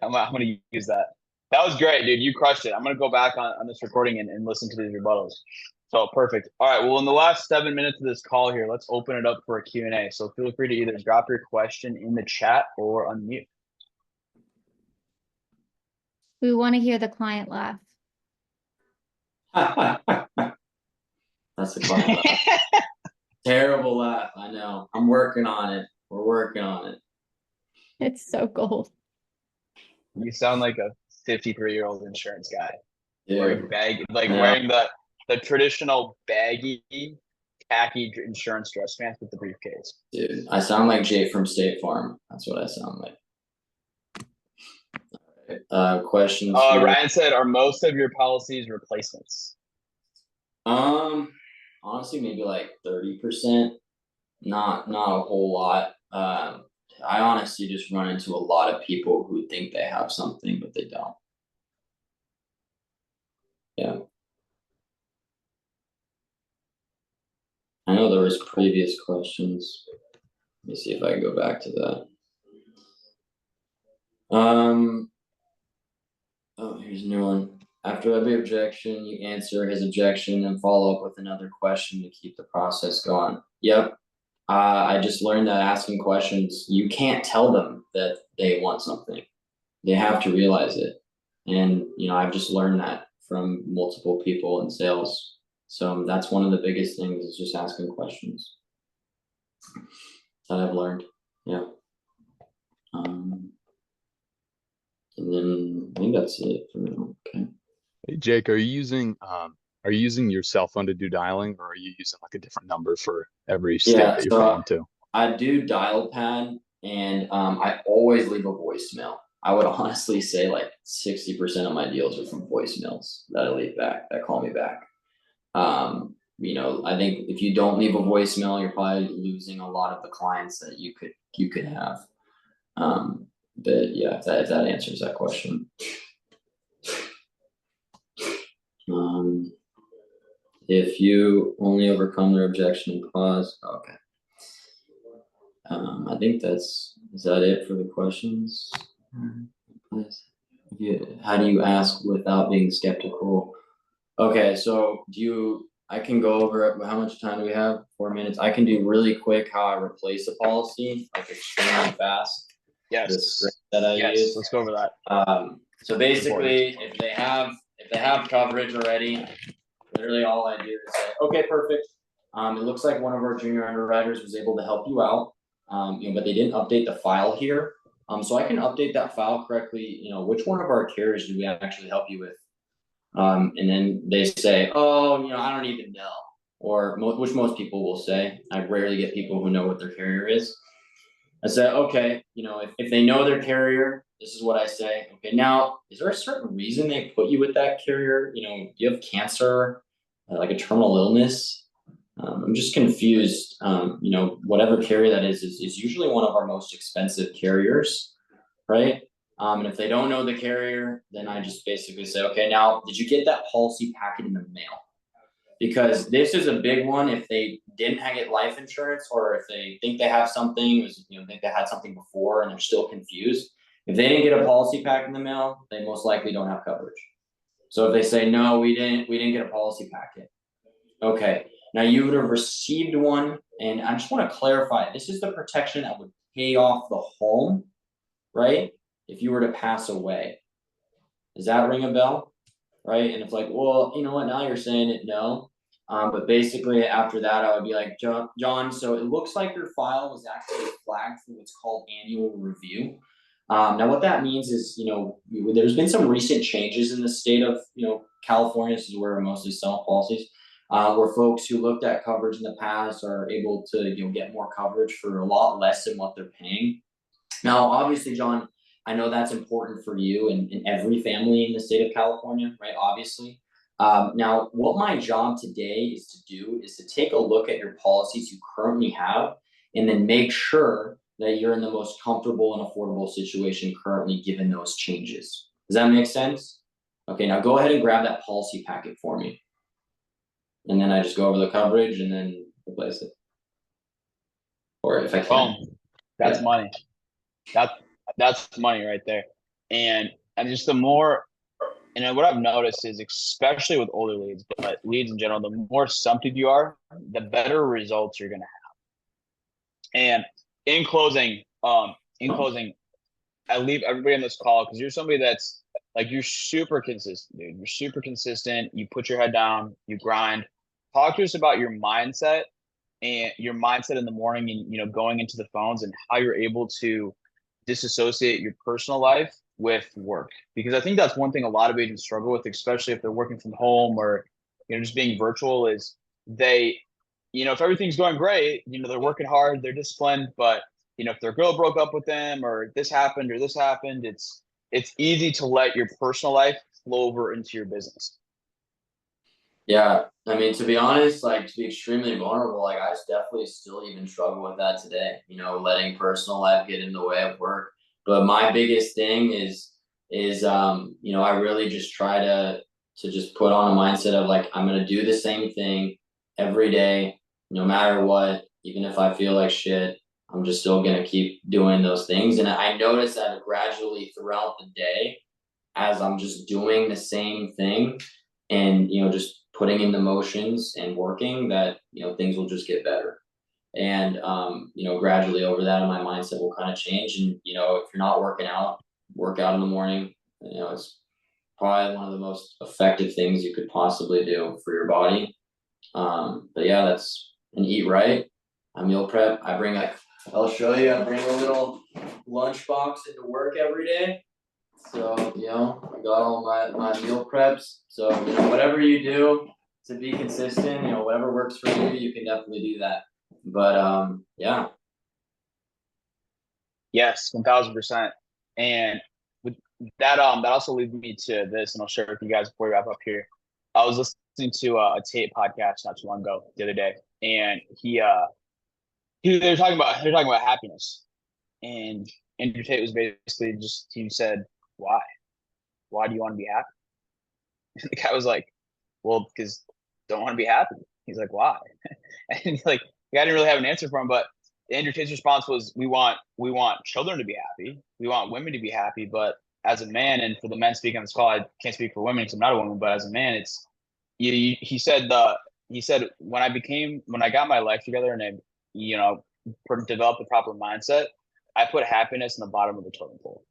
I'm going to use that. That was great, dude. You crushed it. I'm going to go back on this recording and listen to these rebuttals. So perfect. All right. Well, in the last 7 minutes of this call here, let's open it up for a Q&A. So feel free to either drop your question in the chat or unmute. We want to hear the client laugh. That's the client laugh. Terrible laugh. I know. I'm working on it. We're working on it. It's so gold. You sound like a 53-year-old insurance guy wearing Dude, yeah, wearing the traditional baggy khaki insurance dress pants with the briefcase. dude, I sound like Jay from State Farm. That's what I sound like. Questions here. Ryan said, "Are most of your policies replacements?" Honestly, maybe like 30%. Not a whole lot. I honestly just run into a lot of people who think they have something, but they don't. Yeah. I know there was previous questions. Let me see if I can go back to that. Oh, here's a new one. After every objection, you answer his objection and follow up with another question to keep the process going. Yep. I just learned that asking questions, you can't tell them that they want something. They have to realize it. And, I've just learned that from multiple people in sales. So that's one of the biggest things is just asking questions that I've learned. Yeah. And then I think that's it for now. Okay. Hey, Jake, are you using your cell phone to do dialing, or are you using like a different number for every state that you're calling to? I do dial pad, and I always leave a voicemail. I would honestly say like 60% of my deals are from voicemails that I leave back, that call me back. I think if you don't leave a voicemail, you're probably losing a lot of the clients that you could have. But yeah, if that answers that question. If you only overcome their objection and pause, okay. I think is that it for the questions? How do you ask without being skeptical? Okay, so I can go over how much time do we have? 4 minutes. I can do really quick how I replace a policy, like extremely fast. Yes. The script that I use. Let's go over that. So basically, if they have coverage already, literally all I do is say, okay, perfect. It looks like one of our junior underwriters was able to help you out, but they didn't update the file here. So I can update that file correctly. Which one of our carriers do we actually help you with? And then they say, oh, I don't even know, or which most people will say. I rarely get people who know what their carrier is. I say, okay, if they know their carrier, this is what I say. Okay, now, is there a certain reason they put you with that carrier? Do you have cancer, like a terminal illness? I'm just confused. Whatever carrier that is usually one of our most expensive carriers, right? And if they don't know the carrier, then I just basically say, okay, now, did you get that policy packet in the mail? Because this is a big one. If they didn't get life insurance, or if they think they have something, think they had something before and they're still confused. If they didn't get a policy pack in the mail, they most likely don't have coverage. So if they say, no, we didn't get a policy packet. Okay, now you would have received one, and I just want to clarify, this is the protection that would pay off the home, right? If you were to pass away. Does that ring a bell? Right? And it's like, well, you know what, now you're saying it, no. But basically after that, I would be like, John, so it looks like your file was actually flagged for what's called annual review. Now what that means is, there's been some recent changes in the state of, California. This is where I mostly sell policies, where folks who looked at coverage in the past are able to, get more coverage for a lot less than what they're paying. Now, obviously, John, I know that's important for you and every family in the state of California, right? Obviously. Now, what my job today is to do is to take a look at your policies you currently have, and then make sure that you're in the most comfortable and affordable situation currently given those changes. Does that make sense? Okay, now go ahead and grab that policy packet for me. And then I just go over the coverage and then replace it. Or if I can. Boom. That's money. That's money right there. And just the more, and what I've noticed is, especially with older leads, but leads in general, the more assumptive you are, the better results you're going to have. And in closing, I leave everybody on this call because you're somebody that's like, you're super consistent, dude. You're super consistent. You put your head down, you grind. Talk to us about your mindset and your mindset in the morning, and going into the phones, and how you're able to disassociate your personal life with work? Because I think that's one thing a lot of agents struggle with, especially if they're working from home or, just being virtual, is they, if everything's going great, they're working hard, they're disciplined, but if their girl broke up with them or this happened, it's easy to let your personal life flow over into your business. Yeah, I mean, to be honest, like, to be extremely vulnerable, like, I definitely still even struggle with that today, letting personal life get in the way of work. But my biggest thing is I really just try to just put on a mindset of, like, I'm gonna do the same thing every day, no matter what. Even if I feel like shit, I'm just still gonna keep doing those things. And I notice that gradually throughout the day, as I'm just doing the same thing and, just putting in the motions and working, that, things will just get better. And, gradually over that, my mindset will kind of change. And, if you're not working out, work out in the morning. It's probably one of the most effective things you could possibly do for your body. But yeah, and eat right. I meal prep. I'll show you, I bring a little lunch box into work every day. So, I got all my meal preps. So, whatever you do to be consistent, whatever works for you, you can definitely do that. But, yeah. Yes, 1000%. And with that, that also leads me to this, and I'll share with you guys before we wrap up here. I was listening to a Tate podcast not too long ago, the other day, and they're talking about happiness, and Andrew Tate was basically he said, why do you want to be happy? And the guy was like, well, because don't want to be happy. He's like, why? And he's like, the guy didn't really have an answer for him, but Andrew Tate's response was, we want children to be happy. We want women to be happy. But as a man, and for the men speaking on this call, I can't speak for women because I'm not a woman, but as a man, it's, he said when I got my life together and I, developed the proper mindset, I put happiness in the bottom of the totem pole,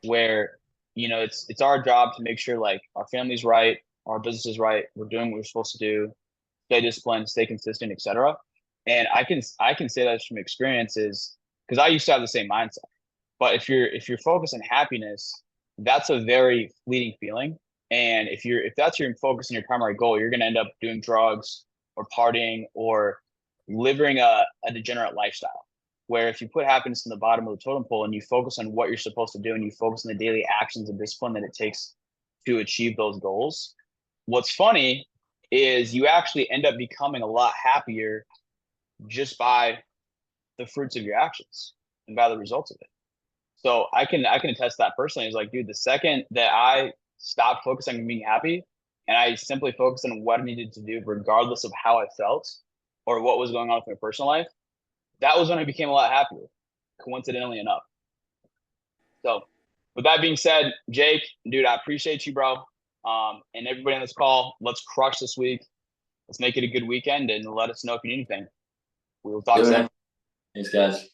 where, it's our job to make sure, like, our family's right, our business is right, we're doing what we're supposed to do, stay disciplined, stay consistent, etc. And I can say that from experiences, because I used to have the same mindset. But if you're focused on happiness, that's a very fleeting feeling. And if that's your focus and your primary goal, you're going to end up doing drugs or partying or living a degenerate lifestyle. Where if you put happiness in the bottom of the totem pole and you focus on what you're supposed to do and you focus on the daily actions and discipline that it takes to achieve those goals, what's funny is you actually end up becoming a lot happier just by the fruits of your actions and by the results of it. So I can attest that personally. It's like, dude, the second that I stopped focusing on being happy and I simply focused on what I needed to do, regardless of how I felt or what was going on with my personal life, that was when I became a lot happier, coincidentally enough. So with that being said, Jake, dude, I appreciate you, bro. And everybody on this call, let's crush this week. Let's make it a good weekend and let us know if you need anything. We will talk soon. Thanks, guys.